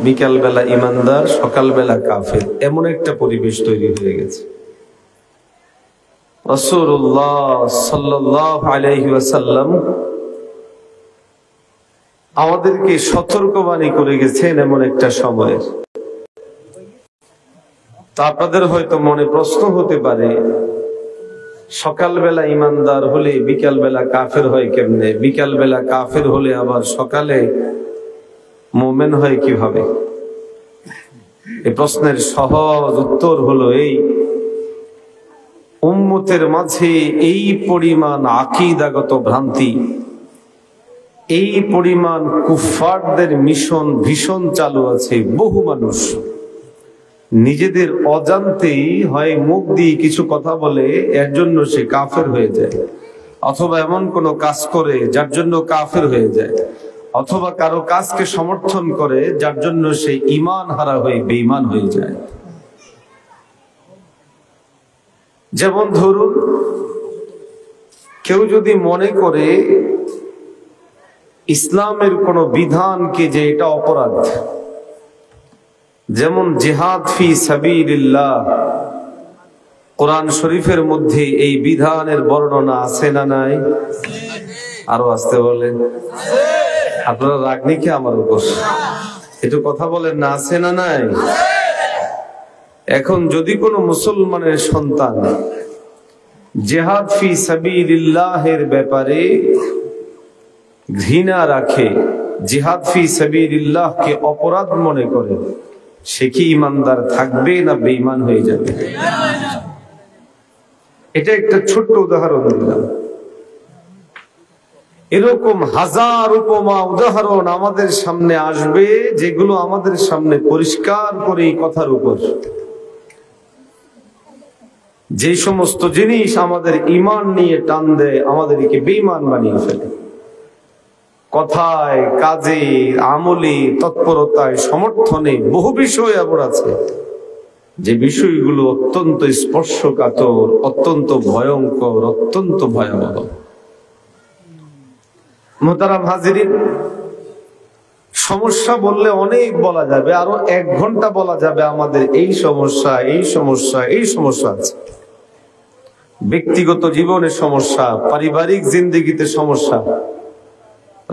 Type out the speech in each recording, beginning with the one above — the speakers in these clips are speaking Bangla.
বিকাল বেলা ইমানদার, সকাল বেলা কাফের, এমন একটা পরিবেশ তৈরি হয়ে গেছে। রাসূলুল্লাহ সাল্লাল্লাহু আলাইহি ওয়াসাল্লাম আমাদেরকে সতর্কবাণী করে গেছেন এমন একটা সময়ের। তা আপনাদের হয়তো মনে প্রশ্ন হতে পারে, সকালবেলা ইমানদার হলে বিকাল বেলা কাফের হয় কেমনে? বিকাল বেলা কাফের হলে আবার সকালে মুমিন হয় কিভাবে? এই প্রশ্নের সহজ উত্তর হলো এই, উম্মতের মাঝে এই পরিমাণ আকীদাগত ভ্রান্তি, এই পরিমাণ কুফফারদের মিশন ভীষণ চালু আছে। বহু মানুষ নিজেদের অজান্তেই হয় মুখ দিয়ে কিছু কথা বলে, এর জন্য সে কাফের হয়ে যায়, অথবা এমন কোন কাজ করে যার জন্য কাফের হয়ে যায়, অথবা কারো কাজকে সমর্থন করে যার জন্য সে ঈমান হারা হয়ে বেঈমান হয়ে যায়। যেমন ধরুন, কেউ যদি মনে করে ইসলামের কোন বিধানকে যে এটা অপরাধ, যেমন জিহাদ ফি সাবিলিল্লাহ, কোরআন শরীফের মধ্যে এই বিধানের বর্ণনা আছে না নাই? আরো আসতে বলেন, আপনারা রাগ নাকি আমার উপর? একটু কথা বলেন না, আছে না নাই? এখন যদি কোনো মুসলমানের সন্তান জিহাদ ফি সাবিলিল্লাহের ব্যাপারে ঘৃণা রাখে, জিহাদ ফি সাবিলিল্লাহকে অপরাধ মনে করে, সে কি ইমানদার থাকবে না বেঈমান হয়ে যাবে? এটা একটা ছোট্ট উদাহরণ দিলাম। এরকম হাজার উপমা উদাহরণ আমাদের সামনে আসবে, যেগুলো আমাদের সামনে পরিষ্কার করে এই কথার উপর, যে সমস্ত জিনিস আমাদের ঈমান নিয়ে টান দেয়, আমাদেরকে বেঈমান বানিয়ে ফেলে। কথায়, কাজে, আমলে, তৎপরতায়, সমর্থনে বহু বিষয় আবার আছে, যে বিষয়গুলো অত্যন্ত স্পর্শকাতর, অত্যন্ত ভয়ঙ্কর, অত্যন্ত ভয়াবহ। মুহতারাম হাজিরিন, সমস্যা বললে অনেক বলা যাবে, আরো 1 ঘন্টা বলা যাবে আমাদের এই সমস্যা, এই সমস্যা, এই সমস্যা আছে। ব্যক্তিগত জীবনে সমস্যা, পারিবারিক জিন্দেগিতে সমস্যা,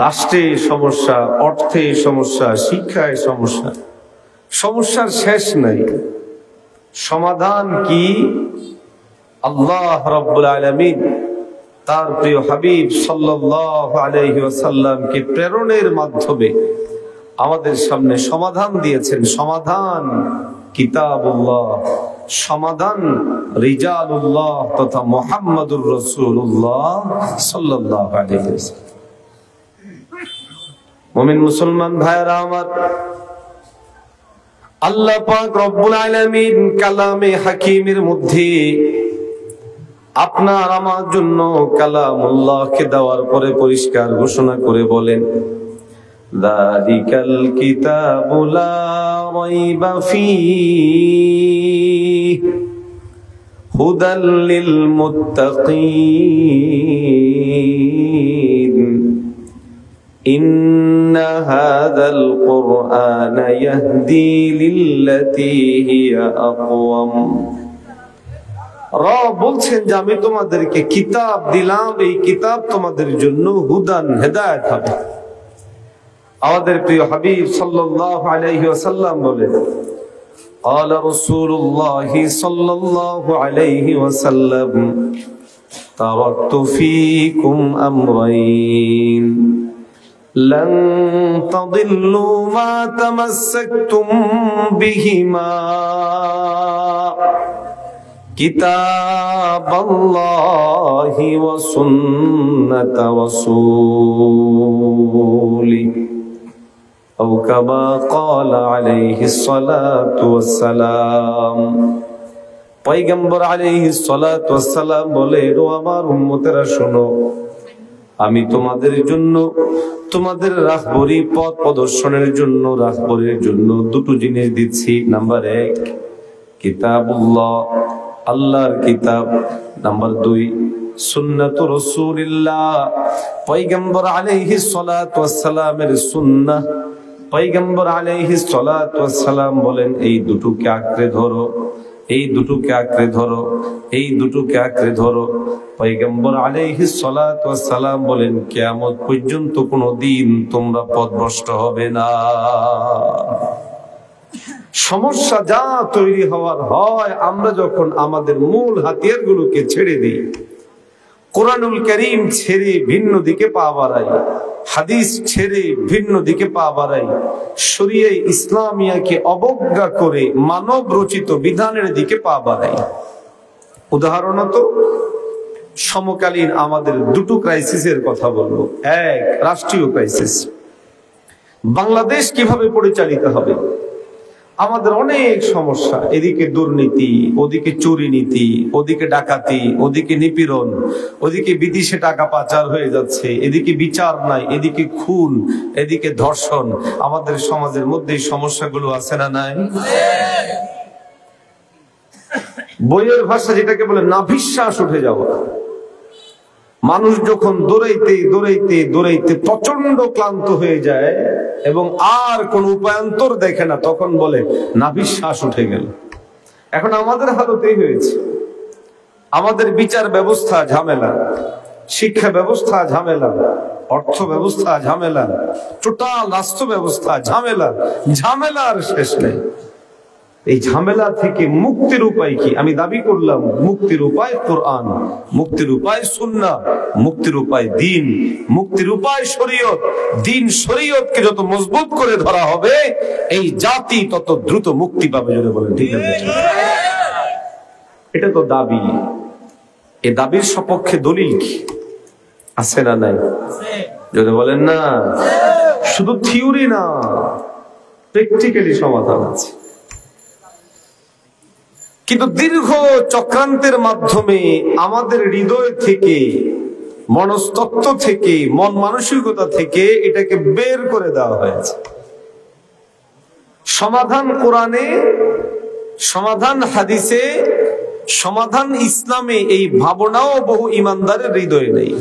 রাষ্ট্রে সমস্যা, অর্থে সমস্যা, শিক্ষায় সমস্যা, সমস্যার শেষ নাই। সমাধান কি? আল্লাহ রাব্বুল আলামিন তার প্রিয় হাবিব সাল্লাল্লাহু আলাইহি ওয়াসাল্লামকে প্রেরণের মাধ্যমে আমাদের সামনে সমাধান দিয়েছেন। সমাধান কিতাবুল্লাহ, সমাধান রিজালুল্লাহ তথা মুহাম্মাদুর রাসূলুল্লাহ সাল্লাল্লাহু আলাইহি ওয়াসাল্লাম। মুমিন মুসলমান ভাইরা আমার, আল্লাহ পাক রব্বুল আলামিন কালামে হাকিমের মধ্যে আপনার আমার জন্য কালামুল্লাহকে দেওয়ার পরে পরিষ্কার ঘোষণা করে বলেন, যালিকাল কিতাবু লা রাইবা ফীহি হুদাল লিল মুত্তাকিন ইন্না হাযাল কুরআনা ইয়াহদি লিল্লাতী হিয়া আকওয়াম। রব বলছেন যে আমি তোমাদেরকে কিতাব দিলাম, এই কিতাব তোমাদের জন্য হুদান, হেদায়েত হবে। আমাদের প্রিয় হাবিব সাল্লাল্লাহু আলাইহি ওয়াসাল্লাম বলেন, قال رسول الله صلى الله عليه وسلم تركت فيكم أمرين لن تضلوا ما تمسكتم بهما كتاب الله وسنة رسوله أو كما قال عليه الصلاة والسلام। পয়গম্বর আলাইহিস সালাতু ওয়াস সালাম বলেন, ও আমার উম্মতেরা শোনো, আমি তোমাদের জন্য, তোমাদের রাহবরি পথ প্রদর্শনের জন্য, রাহবরের জন্য 2টো জিনিস দিচ্ছি। নাম্বার 1 কিতাবুল্লাহ, আল্লাহর কিতাব। নাম্বার 2 সুন্নাতু রাসূলিল্লাহ, পয়গম্বর আলাইহিস সালাতু ওয়াস সালামের সুন্নাহ। পয়গম্বর আলাইহিস সালাতু ওয়াস সালাম বলেন, এই দুটোকে আঁকড়ে ধরো, এই দুটোকে আঁকড়ে ধরো, এই দুটোকে আঁকড়ে ধরো। পয়গম্বর আলাইহিস সালাতু ওয়াস সালাম বলেন, কিয়ামত পর্যন্ত কোনদিন তোমরা পথভ্রষ্ট হবে না। সমস্যা যা তৈরি হওয়ার হয় আমরা যখন আমাদের মূল হাতিয়ার গুলোকে ছেড়ে দিই, কোরআনুল কারীম ছেড়ে ভিন্ন দিকে পা বাড়াই, হাদিস ছেড়ে ভিন্ন দিকে পা বাড়াই, শরিয়াহ ইসলামিয়াকে অবজ্ঞা করে মানব রচিত বিধানের দিকে পা বাড়াই। উদাহরণত সমকালীন আমাদের দুটো ক্রাইসিসের কথা বলবো। এক, রাষ্ট্রীয় ক্রাইসিস, বাংলাদেশ কিভাবে পরিচালিত হবে। আমাদের অনেক সমস্যা, এদিকে দুর্নীতি, ওদিকে চুরি নীতি, ওদিকে ডাকাতি, ওদিকে নিপীড়ন, ওদিকে বিদেশে টাকা পাচার হয়ে যাচ্ছে, এদিকে বিচার নাই, এদিকে খুন, এদিকে ধর্ষণ। আমাদের সমাজের মধ্যে এই সমস্যাগুলো আছে না নাই? বইয়ের ভাষা যেটাকে বলে নাভিশ্বাস উঠে যাওয়া। মানুষ যখন দৌড়াইতে দৌড়াইতে দৌড়াইতে প্রচন্ড ক্লান্ত হয়ে যায় এবং আর কোন উপায়ান্তর দেখে না, তখন বলে নাভিশ্বাস উঠে গেল। এখন আমাদের হালতেই হয়েছে। আমাদের বিচার ব্যবস্থা ঝামেলা, শিক্ষা ব্যবস্থা ঝামেলা, অর্থ ব্যবস্থা ঝামেলা, টোটাল রাষ্ট্র ব্যবস্থা ঝামেলা, ঝামেলার শেষ নেই। এই ঝামেলা থেকে মুক্তির উপায় কি? আমি দাবি করলাম মুক্তির উপায় কোরআন, মুক্তির উপায় সুন্নাহ, মুক্তির উপায় দ্বীন, মুক্তির উপায় শরীয়ত। দ্বীন শরীয়তকে যত মজবুত করে ধরা হবে এই জাতি তত দ্রুত মুক্তি পাবে। যদি বলেন ঠিক আছে, এটা তো দাবি। এই দাবির সপক্ষে দলিল কি আছে না নাই? যদি বলেন না, শুধু থিওরি না, প্র্যাকটিক্যালি সমাধান আছে। কিন্তু দীর্ঘ চক্রান্তের মাধ্যমে আমাদের হৃদয় থেকে, মনস্তত্ত্ব থেকে, মন মানসিকতা থেকে এটাকে বের করে দেওয়া হয়েছে। সমাধান কোরআনে, সমাধান হাদিসে, সমাধান ইসলামে, এই ভাবনাও বহু ইমানদারের হৃদয়ে নেই।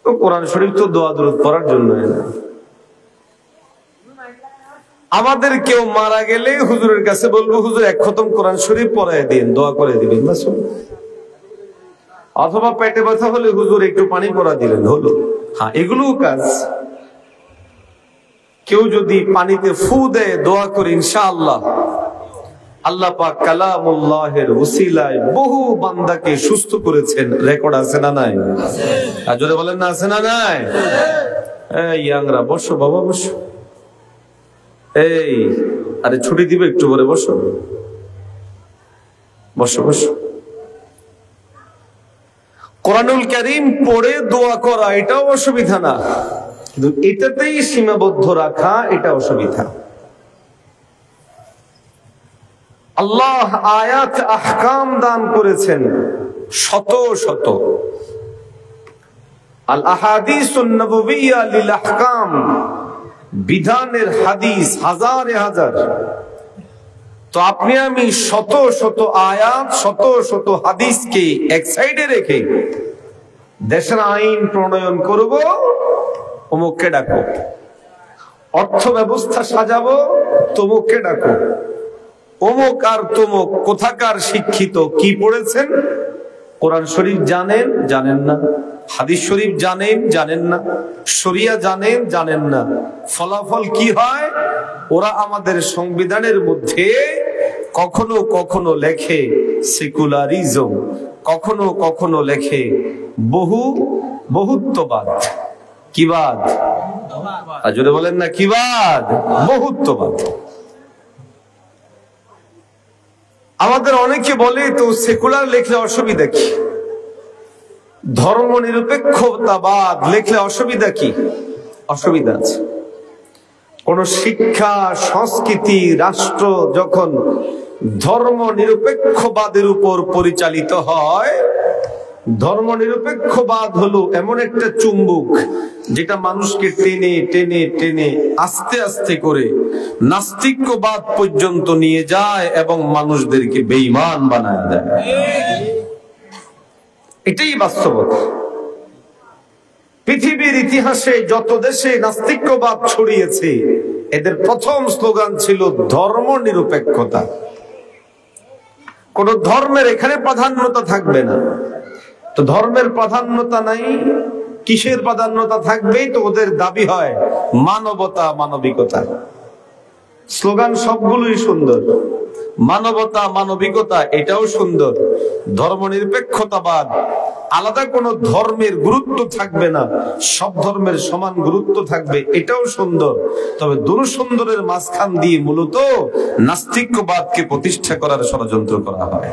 তো কোরআন শরীফ তো দোয়া দরুদ পড়ার জন্য না। আমাদের কেউ মারা গেলে হুজুরের কাছে বলবো, হুজুর এক খতম কোরআন শরীফ পড়ায় দিন, দোয়া করে দিবেন, অথবা পেটে ব্যথা হলে হুজুর একটু পানি পড়া দিলেন, হলো। হ্যাঁ, এগুলোও কাজ। কেউ যদি পানিতে ফু দেয়, দোয়া করে ইনশাআল্লাহ আল্লাহ পাক কালামুল্লাহের ওসিলায় বহু বান্দাকে সুস্থ করেছেন। রেকর্ড আছে না নাই? আর যদি বলেন না আছে না নাই? এই ইয়াংরা বসো বাবা, বসো। এই আরে ছুটি দিবে একটু পরে, বসো বসো বসো। কোরআনুল কারীম পড়ে দোয়া করা এটাও অসুবিধা না, কিন্তু এটাতেই সীমাবদ্ধ রাখা এটা অসুবিধা। আল্লাহ আয়াত আহকাম দান করেছেন শত শত। আল আহাদিসুন নববিয়্যা লিল আহকাম, বিধানের হাদিস হাজারে হাজার। তো আপনি আমি শত শত আয়াত, শত শত হাদিসকে এক সাইডে রেখে দেশের আইন প্রণয়ন করব, অমুককে ডাকো। অর্থ ব্যবস্থা সাজাবো, তমুককে ডাকো। অমুক আর তমুক কোথাকার শিক্ষিত, কি পড়েছেন? কোরআন শরীফ জানেন, জানেন না। হাদিস শরীফ জানেন, জানেন না। শরিয়া জানেন, জানেন না। ফলাফল কি হয়? ওরা আমাদের সংবিধানের মধ্যে কখনো কখনো লেখে সেকুলারিজম, কখনো কখনো লেখে বহুত্ববাদ। কিবাদ? আর যদি বলেন না কিবাদ, বহুত্ববাদ। আমাদের অনেকে বলে তো সেকুলার লেখলে অসুবিধা কি, ধর্ম নিরপেক্ষতাবাদ লেখলে অসুবিধা কি? অসুবিধা আছে। কোন শিক্ষা, সংস্কৃতি, রাষ্ট্র যখন ধর্ম নিরপেক্ষবাদের উপর পরিচালিত হয়, ধর্ম নিরপেক্ষবাদ হলো এমন একটা চুম্বক যেটা মানুষকে টেনে টেনে টেনে আস্তে আস্তে করে নাস্তিক্যবাদ পর্যন্ত নিয়ে যায় এবং মানুষদেরকে বেঈমান বানায় দেয়। এটাই বাস্তবতা। পৃথিবীর ইতিহাসে যত দেশে নাস্তিক্যবাদ ছড়িয়েছে এদের প্রথম স্লোগান ছিল ধর্ম নিরপেক্ষতা। কোন ধর্মের এখানে প্রাধান্যতা থাকবে না। তো ধর্মের প্রাধান্যতা নাই, কিসের প্রাধান্যতা থাকবে? তো ওদের দাবি হয় মানবতা, মানবিকতা। স্লোগান সবগুলোই সুন্দর, মানবতা, মানবিকতা এটাও সুন্দর। ধর্মনিরপেক্ষতাবাদ, আলাদা কোন ধর্মের গুরুত্ব থাকবে না, সব ধর্মের সমান গুরুত্ব থাকবে, এটাও সুন্দর। তবে দুরুসুন্দরের মাঝখান দিয়ে মূলত নাস্তিক্যবাদকে প্রতিষ্ঠা করার ষড়যন্ত্র করা হয়।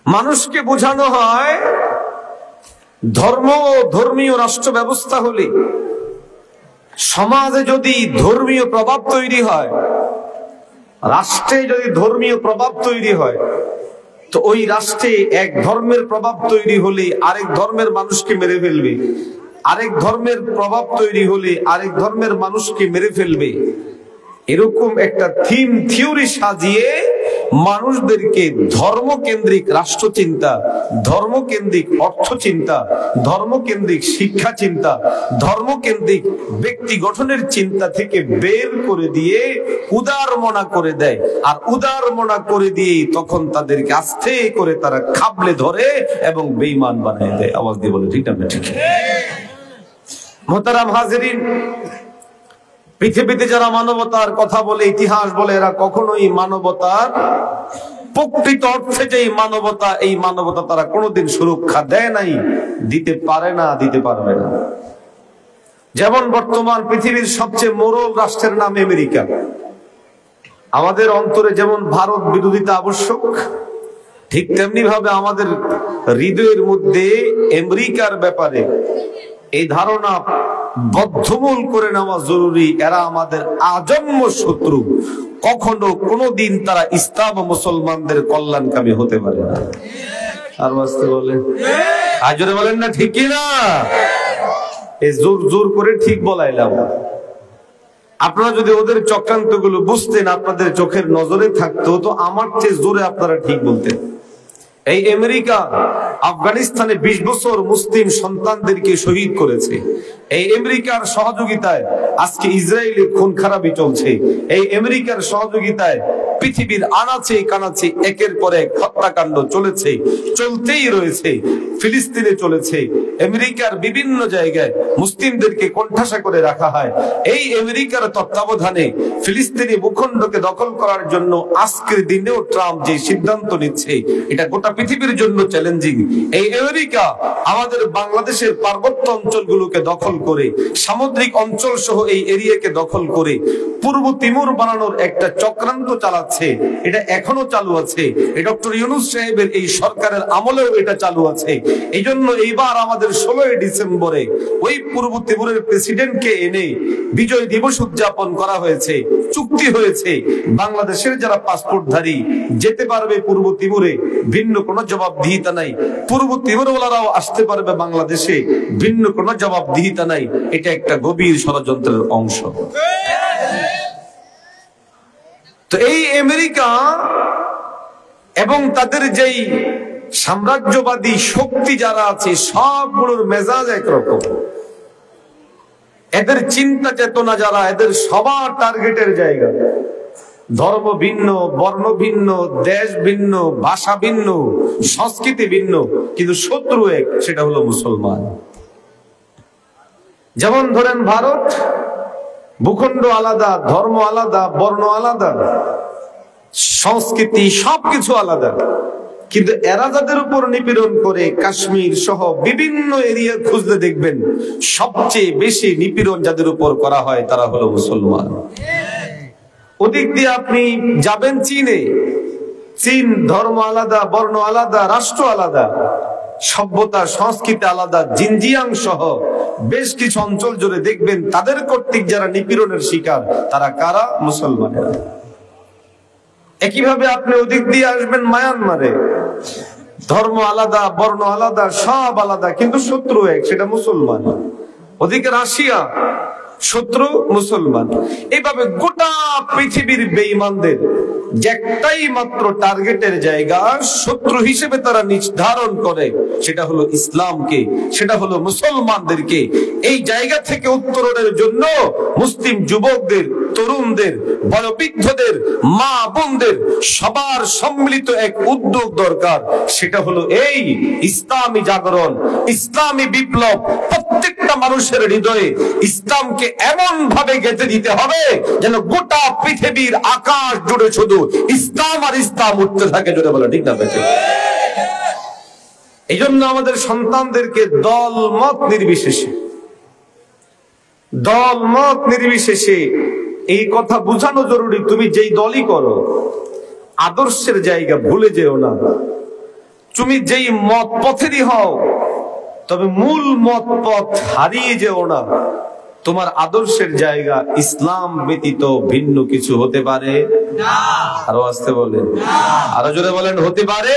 মানুষকে বোঝানো হয় ধর্ম ও ধর্মীয় রাষ্ট্র ব্যবস্থা হলে, সমাজে যদি ধর্মীয় প্রভাব তৈরি হয়, রাষ্ট্রে যদি ধর্মীয় প্রভাব তৈরি হয়, তো ওই রাষ্ট্রে এক ধর্মের প্রভাব তৈরি হলে আরেক ধর্মের মানুষকে মেরে ফেলবে, আরেক ধর্মের প্রভাব তৈরি হলে আরেক ধর্মের মানুষকে মেরে ফেলবে। এরকম একটা থিওরি সাজিয়ে মানুষদেরকে ধর্মকেন্দ্রিক রাষ্ট্র চিন্তা, ধর্মকেন্দ্রিক অর্থ চিন্তা, ধর্মকেন্দ্রিক শিক্ষা চিন্তা, ধর্মকেন্দ্রিক ব্যক্তি গঠনের চিন্তা থেকে বের করে দিয়ে উদারমনা করে দেয়। আর উদারমনা করে দিয়ে তখন তাদেরকে আস্তে করে তারা খাবলে ধরে এবং বেঈমান বানিয়ে দেয়। আওয়াজ দিয়ে বলে ঠিক না? ঠিক। মোহতারাম হাজিরিন, পৃথিবীতে যারা মানবতার কথা বলে, ইতিহাস বলে, এরা কখনোই মানবতার প্রকৃত অর্থে যে মানবতা, এই মানবতা তারা কোনোদিন সুরক্ষা দেয় নাই, দিতে পারে না, দিতে পারবে না। যেমন বর্তমান পৃথিবীর সবচেয়ে মোরল রাষ্ট্রের নাম আমেরিকা। আমাদের অন্তরে যেমন ভারত বিরোধিতা আবশ্যক, ঠিক তেমনি ভাবে আমাদের হৃদয়ের মধ্যে আমেরিকার ব্যাপারে এই ধারণা বদ্ধমূল করে নেওয়া জরুরি। এরা আমাদের আজন্ম শত্রু, কখনো কোনোদিন তারা ইসলাম ও মুসলমানদের কল্যাণকামী হতে পারে না। আর বাস্তবে বলেন, আজরে বলেন না ঠিক না? এই জোর জোর করে ঠিক বলাইলাম। আপনারা যদি ওদের চক্রান্ত গুলো বুঝতেন, আপনাদের চোখের নজরে থাকতো, তো আমার চেয়ে জোরে আপনারা ঠিক বলতেন। এই আমেরিকা আফগানিস্তানে 20 বছর মুসলিম সন্তানদেরকে শহীদ করেছে। এই আমেরিকার সহযোগিতায় আজকে ইসরায়েলের খুন খারাপি চলছে। এই আমেরিকার সহযোগিতায় পৃথিবীর আনাচে কানাচে একের পর এক হত্যাকাণ্ড চলেছে, চলতেই রয়েছে। ফিলিস্তিনে চলেছে, আমেরিকার বিভিন্ন জায়গায় মুসলিমদেরকে কোণঠাসা করে রাখা হয়। এই আমেরিকার তত্ত্বাবধানে ফিলিস্তিনি ভূখণ্ডকে দখল করার জন্য আজকের দিনেও ট্রাম্প যে সিদ্ধান্ত নিচ্ছে, এটা গোটা পৃথিবীর জন্য চ্যালেঞ্জিং। এই আমেরিকা আমাদের বাংলাদেশের পার্বত্য অঞ্চলগুলোকে দখল করে, সামুদ্রিক অঞ্চল সহ এই এরিয়াকে দখল করে পূর্ব তিমুর বানানোর একটা চক্রান্ত চালাচ্ছে। এটা এখনো চালু আছে। এই ডক্টর ইউনূস সাহেবের এই সরকারের আমলেও এটা চালু আছে। এই জন্য এইবার আমাদের 16 ডিসেম্বরে ওই পূর্ব তিমুরের প্রেসিডেন্টকে এনে বিজয় দিবস উদযাপন করা হয়েছে। চুক্তি হয়েছে, বাংলাদেশের যারা পাসপোর্টধারী যেতে পারবে পূর্ব তিমুরে, ভিন্ন কোনো জবাবদিহিতা নাই। পূর্ব তিমুরওয়ালারাও আসতে পারবে বাংলাদেশে, ভিন্ন কোনো জবাবদিহিতা নাই। এটা একটা গভীর ষড়যন্ত্রের অংশ। তো এই আমেরিকা এবং তাদের যেই সাম্রাজ্যবাদী শক্তি যারা আছে, সবগুলোর মেজাজ একরকম। এদের চিন্তা চেতনা যারা, এদের সবার টার্গেটের জায়গা। ধর্ম ভিন্ন, বর্ণ ভিন্ন, দেশ ভিন্ন, ভাষা ভিন্ন, সংস্কৃতি ভিন্ন, কিন্তু শত্রু এক, সেটা হলো মুসলমান। যেমন ধরেন ভারত, ভূখণ্ড আলাদা, ধর্ম আলাদা, বর্ণ আলাদা, সংস্কৃতি সবকিছু আলাদা, কিন্তু এরা যাদের উপর নিপীড়ন করে, কাশ্মীর সহ বিভিন্ন এরিয়া খুঁজলে দেখবেন সবচেয়ে বেশি নিপীড়ন যাদের উপর করা হয় তারা হলো মুসলমান। ওদিক দিয়ে আপনি যাবেন চীনে, চীন ধর্ম আলাদা, বর্ণ আলাদা, রাষ্ট্র আলাদা, সভ্যতা সংস্কৃতি আলাদা, জিনজিয়াং সহ বেশ কিছু অঞ্চল জুড়ে দেখবেন তাদের কর্তৃক যারা নিপীড়নের শিকার তারা কারা? মুসলমানেরা। একইভাবে আপনি ওদিক দিয়ে আসবেন মায়ানমারে, ধর্ম আলাদা, বর্ণ আলাদা, সব আলাদা, কিন্তু শত্রু এক, সেটা মুসলমান। ওদিকে রাশিয়া, শত্রু মুসলমান। এইভাবে গোটা পৃথিবীর বেঈমানদের একটাই মাত্র টার্গেটের জায়গা, শত্রু হিসেবে তারা নির্ধারণ করে সেটা হলো ইসলামকে, সেটা হলো মুসলমানদেরকে। এই জায়গা থেকে উত্তরণের জন্য মুসলিম যুবকদের, তরুণদের, বয়োবৃদ্ধদের, মা বোনদের সবার সম্মিলিত এক উদ্যোগ দরকার। সেটা হলো এই ইসলামী জাগরণ, ইসলামী বিপ্লব। প্রত্যেকটা মানুষের হৃদয়ে ইসলামকে এমন ভাবে গেঁথে দিতে হবে যেন গোটা পৃথিবীর আকাশ জুড়ে শুধু ইসলাম আর ইসলাম উঠতে থাকে। জোরে বলে ঠিক না বেঁচে? এই জন্য আমাদের সন্তানদেরকে দল মত নির্বিশেষে এই কথা বোঝানো জরুরি, তুমি যেই দলই করো আদর্শের জায়গা ভুলে যেও না। তুমি যেই মত পথেরই হও, তবে মূল মত পথ হারিয়ে যেও না। তোমার আদর্শের জায়গা ইসলাম ব্যতীত ভিন্ন কিছু হতে পারে না। আরো আসতে বলেন, আরো জোরে বলেন, হতে পারে।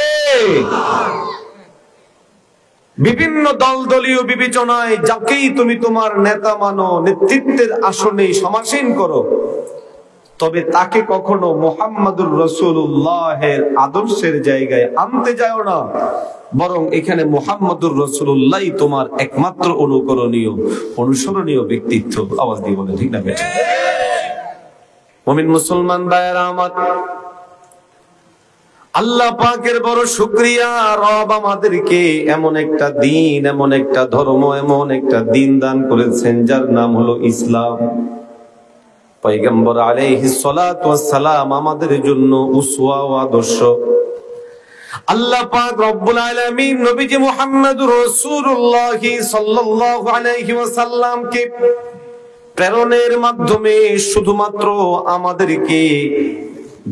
বিভিন্ন দলীয় বিবেচনায় যাকেই তুমি তোমার নেতা মানো, নেতৃত্বের আসনে সমাসীন করো, তবে তাকে কখনো মুহাম্মাদুর রাসূলুল্লাহের আদর্শের জায়গায় আনতে যাও না। বরং এখানে মুহাম্মাদুর রাসূলুল্লাহ তোমার একমাত্র অনুসরণীয় ব্যক্তিত্ব। আওয়াজ দিয়ে বলে ঠিক না বেটা? মুমিন মুসলমান ভাইয়েরা আমার, আল্লাহ পাকের বড় শুকরিয়া, রব আমাদেরকে এমন একটা দিন, এমন একটা ধর্ম, এমন একটা দিন দান করেছেন যার নাম হলো ইসলাম। পয়গম্বর আলাইহিস সালাতু ওয়াস সালাম আমাদের জন্য উসওয়া ও আদর্শ। আল্লাহ পাক রব্বুল আলামিন নবীজি মুহাম্মদুর রাসূলুল্লাহ সাল্লাল্লাহু আলাইহি ওয়াসাল্লামকে প্রেরণের মাধ্যমে শুধুমাত্র আমাদেরকে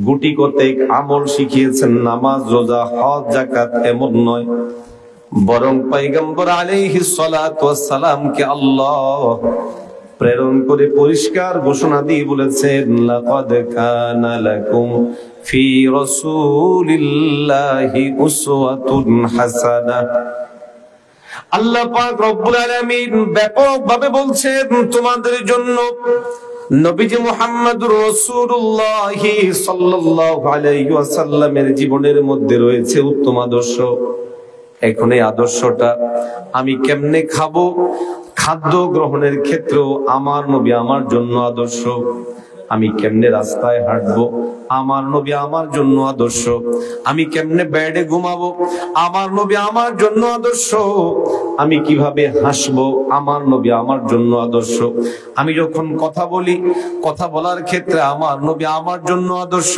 গুটি কতেক আমল শিখিয়েছেন, নামাজ, রোজা, হজ, যাকাত, এমন নয়। বরং পয়গম্বর আলাইহিস সালাতু ওয়াস সালামকে আল্লাহ প্রেরণ করে পরিষ্কার ঘোষণা দিয়ে বলেছেন, লাকাদ কানা লাকুম ফি রাসূলিল্লাহি উসওয়াতুন হাসানাহ। আল্লাহ পাক রব্বুল আলামিন ব্যাপকভাবে বলছেন, তোমাদের জন্য নবীজি মুহাম্মদুর রাসূলুল্লাহ সাল্লাল্লাহু আলাইহি ওয়াসাল্লামের জীবনের মধ্যে রয়েছে উত্তম আদর্শ। এখন এই আদর্শটা আমি কেমনে খাবো, খাদ্য গ্রহণের ক্ষেত্রেও আমার নবী আমার জন্য আদর্শ। আমি কেমনে রাস্তায় হাঁটবো, আমার নবী আমার জন্য আদর্শ। আমি কেমনে বেডে ঘুমাবো, আমার নবী আমার জন্য আদর্শ। আমি কিভাবে হাসবো, আমার নবী আমার জন্য আদর্শ। আমি যখন কথা বলি, কথা বলার ক্ষেত্রে আমার নবী আমার জন্য আদর্শ।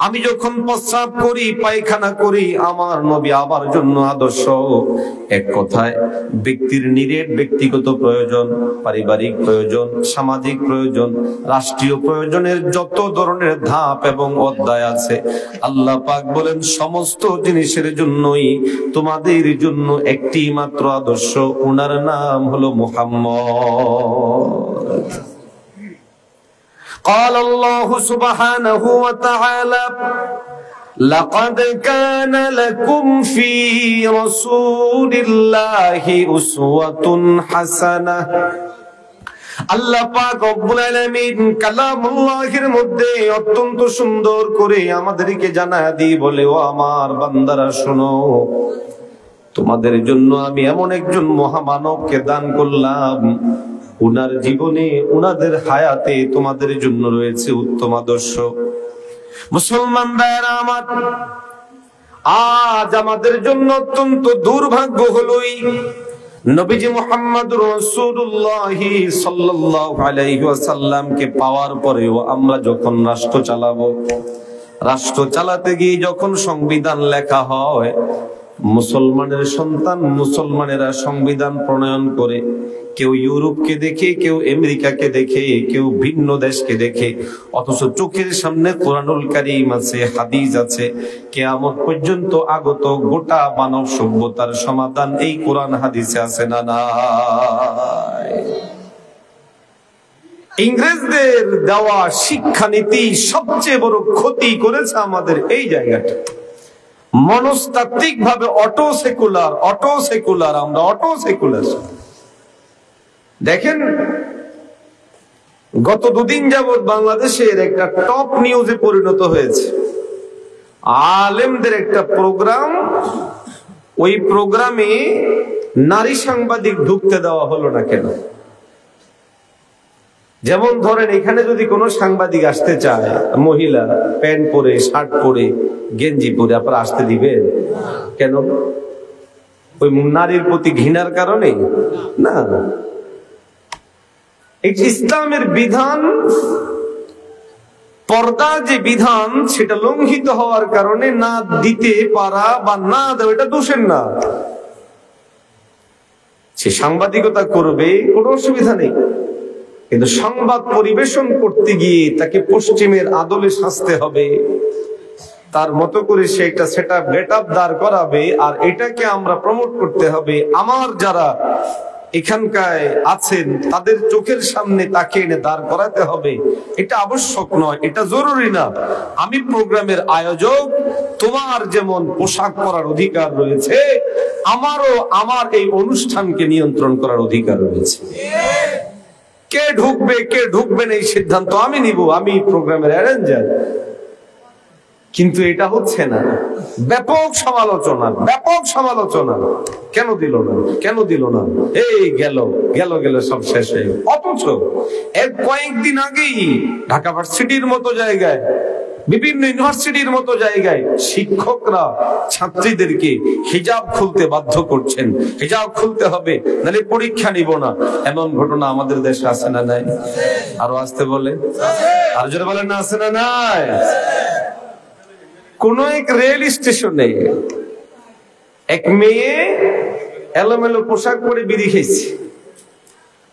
আমি যখন প্রস্রাব করি, পায়খানা করি, আমার নবী আমার জন্য আদর্শ। এক কথায় ব্যক্তির নিরেট ব্যক্তিগত প্রয়োজন, পারিবারিক প্রয়োজন, সামাজিক প্রয়োজন, রাষ্ট্রীয় প্রয়োজনের যত ধরনের ধাপ এবং অধ্যায় আছে, আল্লাহ পাক বলেন সমস্ত জিনিসের জন্যই তোমাদের জন্য একটি মাত্র আদর্শ, ওনার নাম হলো মুহাম্মদ। قال الله سبحانه وتعالى لقد كان لكم في رسول الله أسوة حسنة। আল্লাহ পাক রব্বুল আলামিন কালামুল্লাহের মধ্যে অত্যন্ত সুন্দর করে আমাদেরকে জানায় দিয়ে বলে, ও আমার বান্দারা শোনো, তোমাদের জন্য আমি এমন একজন মহামানবকে দান করলাম, উনার জীবনে, উনাদের হায়াতে তোমাদের জন্য রয়েছে উত্তম আদর্শ। মুসলমান ভাইরা আমার, আজ আমাদের জন্য অত্যন্ত দুর্ভাগ্য হলোই নবীজি মুহাম্মদুর রাসূলুল্লাহ সাল্লাল্লাহু আলাইহি ওয়াসাল্লামকে পাওয়ার পরেও আমরা যখন রাষ্ট্র চালাবো, রাষ্ট্র চালাতে গিয়ে যখন সংবিধান লেখা হয়, মুসলমানের সন্তান মুসলমানেরা সংবিধান প্রণয়ন করে, কেউ ইউরোপকে দেখে, কেউ আমেরিকাকে দেখে, কেউ ভিন্ন দেশকে দেখে, অথচ চোখের সামনে কোরআনুল কারীম আছে, হাদিস আছে, কিয়ামত পর্যন্ত আগত গোটা মানব সভ্যতার সমাধান এই কোরআন হাদিসে আছে না নাই? ইংরেজদের দেওয়া শিক্ষানীতি সবচেয়ে বড় ক্ষতি করেছে আমাদের এই জায়গাটা। মনস্তাত্ত্বিক ভাবে অটো সেকুলার, আমরা অটো সেকুলার। দেখেন, গত দুদিন যাবৎ বাংলাদেশের একটা টপ নিউজে পরিণত হয়েছে, আলেমদের একটা প্রোগ্রাম ওই প্রোগ্রামে নারী সাংবাদিক ঢুকতে দেওয়া হলো না কেন? যেমন ধরেন এখানে যদি কোনো সাংবাদিক আসতে চায়, মহিলা প্যান্ট পরে, শার্ট পরে, গেঞ্জি পরে, আপনারা আসতে দিবেন কেন? ওই নারীর প্রতি ঘৃণার কারণে না। এই ইসলামের বিধান, পর্দা যে বিধান, সেটা লঙ্ঘিত হওয়ার কারণে না দিতে পারা বা না দেওয়া এটা দোষের না। সে সাংবাদিকতা করবে, কোনো অসুবিধা নেই, কিন্তু সংবাদ পরিবেশন করতে গিয়ে তাকে পশ্চিমের আদলে সাজতে হবে, তার মতো করে সে একটা সেটআপ গেটআপ দাঁড় করাবে, আর এটাকে আমরা প্রমোট করতে হবে। আমার যারা এখানকার আছেন তাদের চোখের সামনে তাকে এনে দাঁড় করাতে হবে। এটা আবশ্যক নয়, এটা জরুরি না। আমি প্রোগ্রামের আয়োজক, তোমার যেমন পোশাক পরার অধিকার রয়েছে, আমারও আমার এই অনুষ্ঠানকে নিয়ন্ত্রণ করার অধিকার রয়েছে। কে ঢুকবে কে ঢুকবে না এই সিদ্ধান্ত আমি নিব, আমি প্রোগ্রামের অ্যারেঞ্জার। কিন্তু এটা হচ্ছে না। ব্যাপক সমালোচনা, ব্যাপক সমালোচনা। কেন দিল না, কেন দিল না, এই গেল গেল গেল সব শেষ হয়ে গেল। অথচ এর কয়েকদিন আগেই ঢাকা ভার্সিটির মতো জায়গায়, বিভিন্ন ইউনিভার্সিটির মতো জায়গায় শিক্ষকরা ছাত্রীদেরকে হিজাব খুলতে বাধ্য করছেন। হিজাব খুলতে হবে, নাহলে পরীক্ষা নিব না। এমন ঘটনা আমাদের দেশে আছে না নাই? আরো আসতে বলে, আর জোরে বলেন না, আছে না নাই? কোন এক রেল স্টেশনে এক মেয়ে এলোমেলো পোশাক পরে বিড়ি খেয়েছে,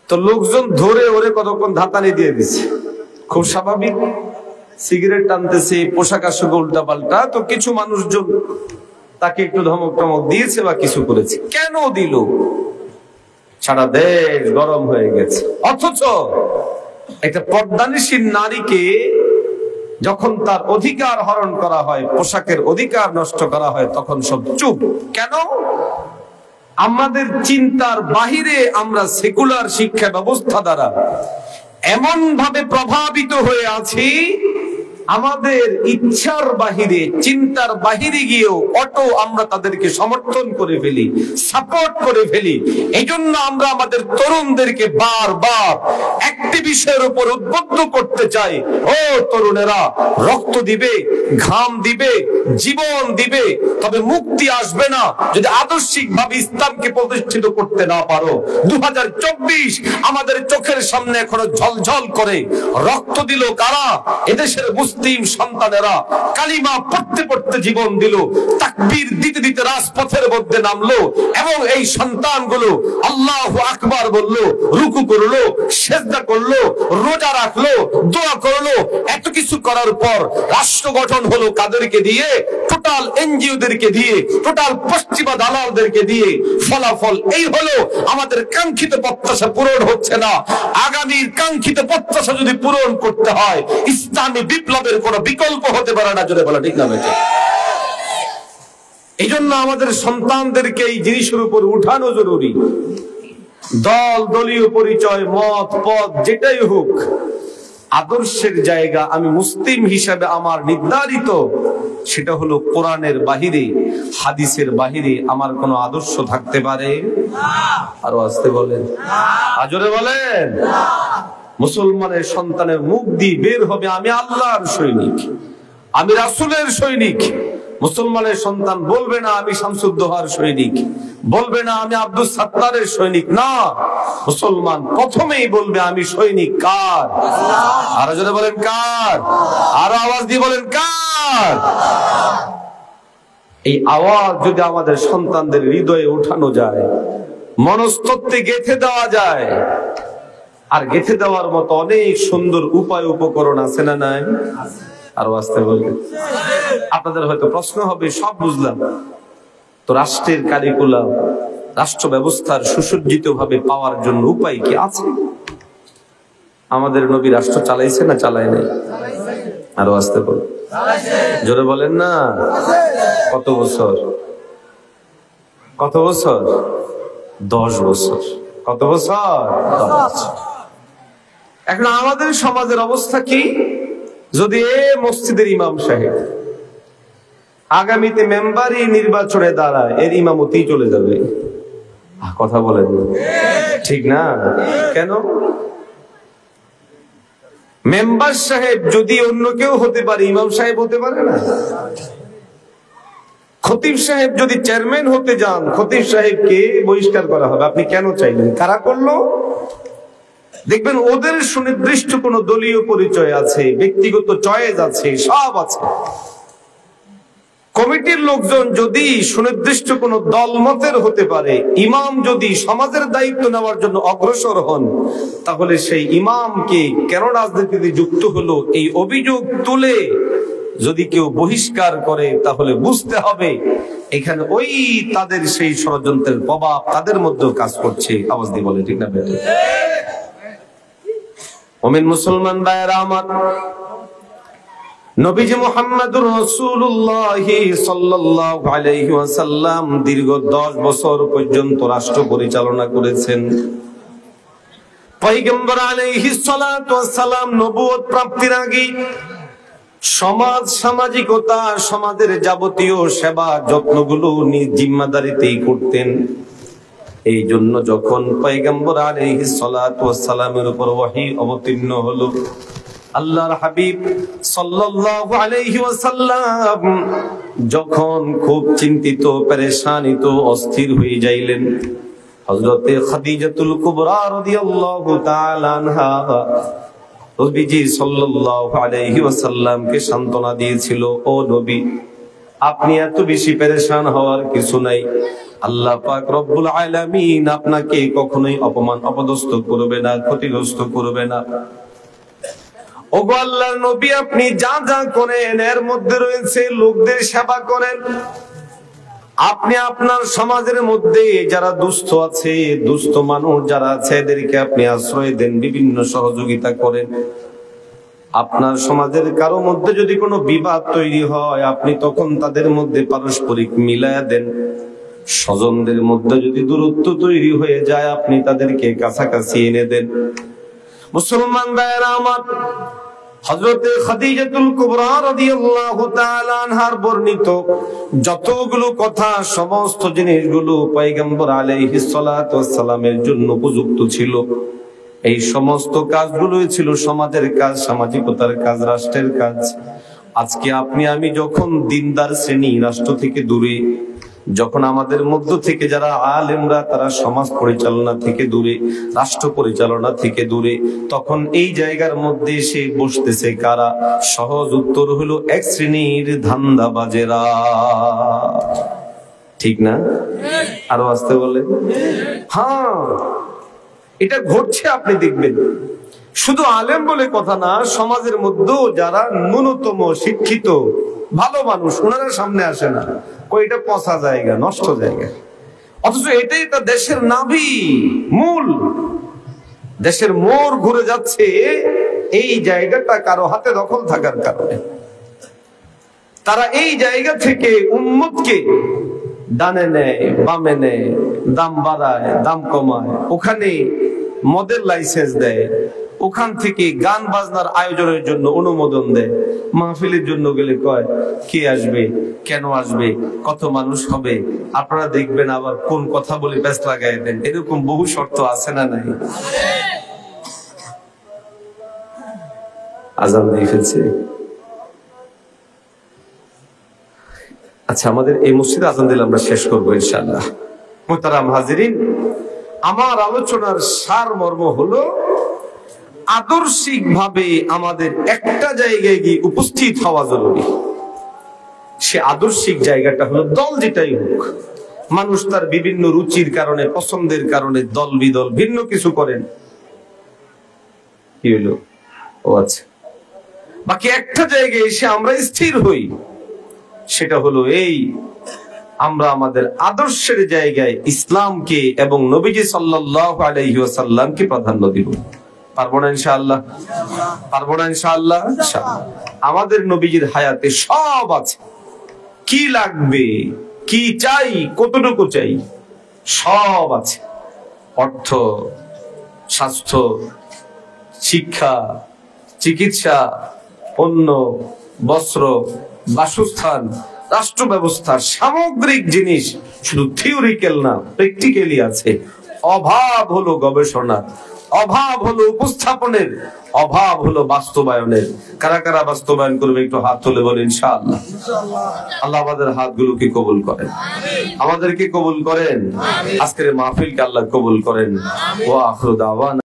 তো লোকজন ধরে ওরে কতক্ষণ ধাতানি দিয়ে দিচ্ছে। খুব স্বাভাবিক, সিগারেট টানতেছে, পোশাক আশাক উল্টা পাল্টা, তো কিছু মানুষজন তাকে একটু ধমক টমক দিয়েছে বা কিছু করেছে। কেন দিল? সারা দেশ গরম হয়ে গেছে। অথচ একটা পর্দানিশীল নারীকে যখন তার অধিকার হরণ করা হয়, পোশাকের অধিকার নষ্ট করা হয়, তখন সব চুপ। কেন? আমাদের চিন্তার বাহিরে আমরা সেকুলার শিক্ষা ব্যবস্থা দ্বারা এমন ভাবে প্রভাবিত হয়ে আছি, আমাদের ইচ্ছার বাহিরে, চিন্তার বাহিরে গিয়েও অটো আমরা তাদেরকে সমর্থন করে ফেলি, সাপোর্ট করে ফেলি। এই জন্য আমরা আমাদের তরুণদেরকে বারবার একটি বিষয়ের উপর উদ্বুদ্ধ করতে চাই, ও তরুণেরা, রক্ত দিবে, ঘাম দিবে, জীবন দিবে, তবে মুক্তি আসবে না যদি আদর্শিক ভাবে ইসলামকে প্রতিষ্ঠিত করতে না পারো। 2024 আমাদের চোখের সামনে এখনো ঝলঝল করে। রক্ত দিল কারা? এদেশের মুসলিম সন্তানেরা কালিমা পড়তে পড়তে জীবন দিল, তাকবীর দিতে দিতে রাজপথের মধ্যে নামলো, এবং এই সন্তানগুলো আল্লাহু আকবার বললো, রুকু করলো, সিজদা করলো, রোজা রাখলো, দোয়া করলো। এত কিছু করার পর রাষ্ট্র গঠন হলো কাদেরকে দিয়ে? টোটাল এনজিওদেরকে দিয়ে, টোটাল পশ্চিমা দালালদেরকে দিয়ে। ফলাফল এই হলো, আমাদের কাঙ্ক্ষিত প্রত্যাশা পূরণ হচ্ছে না। আগামীর কাঙ্ক্ষিত প্রত্যাশা যদি পূরণ করতে হয়, ইসলামী বিপ্লবের কোন বিকল্প হতে পারে না। জোরে বলা ঠিক না বেঠিক? এই জন্য আমাদের সন্তানদেরকে এই জিনিসের উপর উঠানো জরুরি। দল, দলীয় পরিচয়, মত, পদ যেটাই হোক, আদর্শের জায়গা আমি মুসলিম হিসাবে আমার নির্ধারিত, সেটা হলো কোরআনের বাহিরে, হাদিসের বাহিরে আমার কোনো আদর্শ থাকতে পারে? আরো আসতে বলেন, আজরে বলেন। মুসলমানের সন্তানের মুখ দিয়ে বের হবে, আমি আল্লাহর সৈনিক, আমি রাসূলের সৈনিক। মুসলমানের সন্তান বলবে না আমি শামসুদ্দোহার সৈনিক, বলবে না আমি আব্দুল সাত্তারের সৈনিক। না, মুসলমান প্রথমেই বলবে আমি সৈনিক কার? আর যদি বলেন কার? আরো আওয়াজ দিয়ে বলেন কার? এই আওয়াজ যদি আমাদের সন্তানদের হৃদয়ে উঠানো যায়, মনস্তত্ত্বে গেঁথে দেওয়া যায়, আর গেঁথে দেওয়ার মতো অনেক সুন্দর উপায় উপকরণ আছে না নাই? আরো আসতে বলবেন। আপনাদের হয়তো প্রশ্ন হবে, সব বুঝলাম, তো রাষ্ট্রের কারিকুলাম, রাষ্ট্র ব্যবস্থার সুসজ্জিত ভাবে পাওয়ার জন্য উপায় কি আছে? আমাদের নবী রাষ্ট্র চালাইছে না চালায় নাই? আরো আসতে বল, জোরে বলেন না। কত বছর? কত বছর? 10 বছর। কত বছর? 10 বছর। এখন আমাদের সমাজের অবস্থা কি? যদি এ মসজিদের ইমাম সাহেব আগামীতে মেম্বারই নির্বাচনে দাঁড়ায়, এর ইমামতি চলে যাবে। কথা বলেন ঠিক না? কেন? মেম্বার সাহেব যদি অন্য কেউ হতে পারে, ইমাম সাহেব হতে পারে না? খতিব সাহেব যদি চেয়ারম্যান হতে যান, খতিব সাহেবকে বহিষ্কার করা হবে। আপনি কেন চাইলেন? কারা করলো? দেখবেন ওদের সুনির্দিষ্ট কোন দলীয় পরিচয় আছে, ব্যক্তিগত চয়েস আছে, সব আছে। কমিটির লোকজন যদি সুনির্দিষ্ট কোন দলমতের হতে পারে, ইমাম যদি সমাজের দায়িত্ব নেওয়ার জন্য অগ্রসর হন, তাহলে সেই ইমামকে কেন রাজনীতিতে যুক্ত হলো এই অভিযোগ তুলে যদি কেউ বহিষ্কার করে, তাহলে বুঝতে হবে এখানে ওই তাদের সেই ষড়যন্ত্রের প্রভাব তাদের মধ্যেও কাজ করছে। আওয়াজ দিয়ে বলে ঠিক না বেটা? মুমিন মুসলমান ভাইরা আমার, নবীজি মুহাম্মদুর রাসূলুল্লাহ সাল্লাল্লাহু আলাইহি ওয়াসাল্লাম দীর্ঘ 10 বছর পর্যন্ত রাষ্ট্র পরিচালনা করেছেন। পয়গম্বর আলাইহিস সালাতু ওয়াস সালাম নবুয়ত প্রাপ্তির আগে সমাজ সামাজিকতা, সমাজের যাবতীয় সেবা যত্নগুলো নিজ জিম্মাদারিতেই করতেন। এই জন্য যখন পয়গম্বর আলাইহিস সালাতু ওয়াস সালামের উপর ওহী অবতীর্ণ হলো, আল্লাহর হাবিব সাল্লাল্লাহু আলাইহি ওয়াসাল্লাম যখন খুব চিন্তিত, পেরেশানিত, অস্থির হয়ে যাইলেন, হযরতে খাদিজাতুল কুবরা রাদিয়াল্লাহু তাআলা আনহা নবীজি সাল্লাল্লাহু আলাইহি ওয়াসাল্লামকে সান্ত্বনা দিয়েছিল, ও নবী, আপনি এত বেশি পেরেশান হওয়ার কিছু নাই। আল্লাহ পাক রব্বুল আলামিন আপনাকে কখনোই অপমান অপদস্থ করবে না, ক্ষতিগ্রস্ত করবে না। ওগো আল্লাহর নবী, আপনি যা যা করেন এর মধ্যে রয়েছে লোকদের সেবা করেন। আপনি আপনার সমাজের মধ্যে যারা দুস্থ আছে, দুস্থ মানুষ যারা আছে, এদেরকে আপনি আশ্রয় দেন, বিভিন্ন সহযোগিতা করেন। আপনার সমাজের কারো মধ্যে যদি কোনো বিবাদ তৈরি হয়, আপনি তখন তাদের মধ্যে পারস্পরিক মিলায়া দেন। স্বজনদের মধ্যে যদি দূরত্ব তৈরি হয়ে যায়, আপনি তাদেরকে কাছাকাছি এনে দেন। মুসলমান ভাইরা আমার, হযরতে খাদিজাতুল কুবরা রাদিয়াল্লাহু তাআলা আনহার বর্ণিত যতগুলো কথা, সমস্ত জিনিসগুলো পয়গম্বর আলাইহিস সালাতু ওয়াস সালামের জন্য উপযুক্ত ছিল। এই সমস্ত কাজগুলোই ছিল সমাজের কাজ, সামাজিকতার কাজ, রাষ্ট্রের কাজ। আজকে আপনি আমি যখন দিনদার শ্রেণী রাষ্ট্র থেকে দূরে, যখন আমাদের মধ্য থেকে যারা আলেমরা তারা সমাজ পরিচালনা থেকে দূরে, রাষ্ট্র পরিচালনা থেকে দূরে, তখন এই জায়গার মধ্যে এসে বসতেছে কারা? সহজ উত্তর হলো এক শ্রেণীর ধান্দাবাজেরা। ঠিক না? আরো আসতে বলে হ্যাঁ, এটা ঘটছে। আপনি দেখবেন শুধু আলেম বলে কথা না, সমাজের মধ্যেও যারা ন্যূনতম শিক্ষিত ভালো মানুষ, ওনারা সামনে আসে না। এটা পচা জায়গা, নষ্ট জায়গা, অথচ এটাই তা দেশের নাভি, মূল। দেশের মোড় ঘুরে যাচ্ছে এই জায়গাটা কারো হাতে দখল থাকার কারণে। তারা এই জায়গা থেকে উম্মতকে ডানে নেয়, বামে নেয়, দাম বাড়ায়, দাম কমায়, ওখানে মদের লাইসেন্স দেয়, ওখান থেকে গান বাজনার আয়োজনের জন্য অনুমোদন দেয়, মাহফিলের জন্য গেলে কয় কে আসবে, কেন আসবে, কত মানুষ হবে, আপনারা দেখবেন, আবার কোন কথা বলে ব্যস্ত লাগাই দেন। এরকম বহু শর্ত আছে না নাই? আজান দিয়ে ফেলছে। আচ্ছা, আমাদের এই মসজিদে আজান দিলে আমরা শেষ করবো ইনশাআল্লাহ। মুহতারাম হাজিরিন, আমার আলোচনার সারমর্ম হলো আদর্শিক ভাবে আমাদের একটা জায়গায় গিয়ে উপস্থিত হওয়া জরুরি। সে আদর্শিক জায়গাটা হলো দল যেটাই হোক। মানুষ তার বিভিন্ন রুচির কারণে, পছন্দের কারণে দল বিদল ভিন্ন কিছু করেন। কি হলো? ও আচ্ছা, বাকি একটা জায়গায় এসে আমরা স্থির হই, সেটা হলো এই, আমরা আমাদের আদর্শের জায়গায় ইসলামকে এবং নবীজি সাল্লাল্লাহু আলাইহি ওয়াসাল্লামকে প্রাধান্য দিব। পারবো না ইনশাআল্লাহ? পারবো না ইনশাআল্লাহ? আমাদের নবীজির হায়াতে সব আছে। কি লাগবে, কি চাই, কতটুকু চাই, সব আছে। অর্থ, স্বাস্থ্য, শিক্ষা, চিকিৎসা, অন্ন, বস্ত্র, বাসস্থান, রাষ্ট্র ব্যবস্থার সামগ্রিক জিনিস শুধু থিওরিক্যাল না, প্র্যাকটিক্যালি আছে। অভাব হলো গবেষণার, অভাব হলো উপস্থাপনের, অভাব হলো বাস্তবায়নের। কারা কারা বাস্তবায়ন করবে একটু হাত তুলে বলেন ইনশাআল্লাহ। আল্লাহ আমাদের হাতগুলোকে কবুল করেন, আমাদেরকে কবুল করেন, আজকের মাহফিলকে আল্লাহ কবুল করেন। ওয়া আখিরু দাওয়ানা।